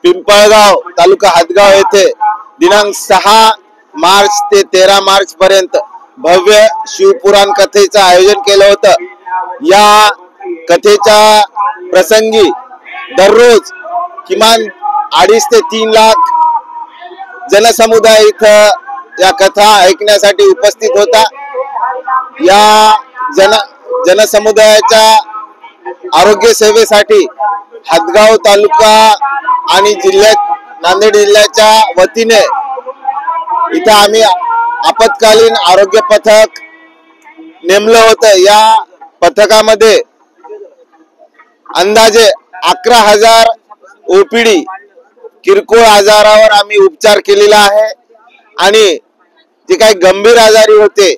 पिंपळगाव तालुका हदगाव येथे दिनांक 6 मार्च ते 13 मार्च पर्यंत भव्य शिवपुराण कथेचं आयोजन केलं होतं। या कथेच्या प्रसंगी दररोज किमान 2.5 ते 3 लाख जनसमुदाय इथं या कथा ऐकण्यासाठी उपस्थित होता। या जनसमुदायाच्या आरोग्य सेवेसाठी हदगाव तालुका आणि नांदेड जिल्ह्याच्या वतीने इथं आम्ही आपत्कालीन आरोग्य पथक नेमलं होतं। या पथकामध्ये अंदाजे 11,000 ओपीडी किरकोळ आजारावर आम्ही उपचार केलेला आहे आणि जे काही गंभीर आजारी होते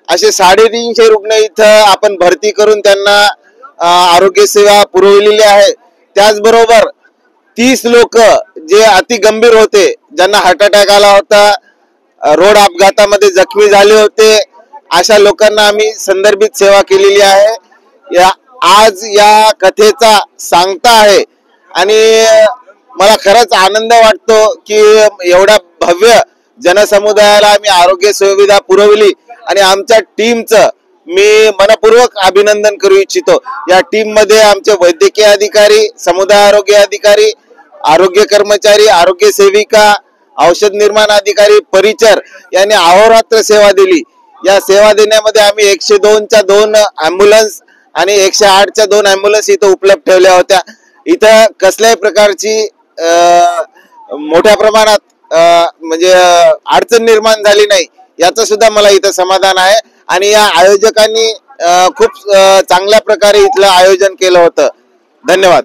असे 350 रुग्ण इथं आपण भरती करून त्यांना आरोग्य सेवा पुरवलेली आहे। त्याचबरोबर 30 लोक जे अति गंभीर होते, ज्यांना हार्ट अटॅक आला होता, रोड अपघातामध्ये जखमी झाले होते, अशा लोकांना आम्ही संदर्भित सेवा केलेली आहे। आज या कथेचा सांगता आहे आणि मला खरंच आनंद वाटतो की एवढ्या भव्य जनसमुदायाला आम्ही आरोग्य सुविधा पुरवली आणि आमच्या टीमचं मी मनपूर्वक अभिनंदन करू इच्छितो। या टीम मध्ये आमचे वैद्यकीय अधिकारी, समुदाय आरोग्य अधिकारी, आरोग्य कर्मचारी, आरोग्य सेविका, औषध निर्माण अधिकारी, परिचर यांनी अहोरात्र सेवा दिली। या सेवा देण्यामध्ये आम्ही 102 च्या 2 ॲम्ब्युलन्स आणि 108 च्या 2 ॲम्ब्युलन्स इथं उपलब्ध ठेवल्या होत्या। इथं कसल्याही प्रकारची मोठ्या प्रमाणात म्हणजे अडचण निर्माण झाली नाही, याचं सुद्धा मला इथं समाधान आहे। आणि या आयोजकांनी खूप चांगल्या प्रकारे इथलं आयोजन केलं होतं। धन्यवाद।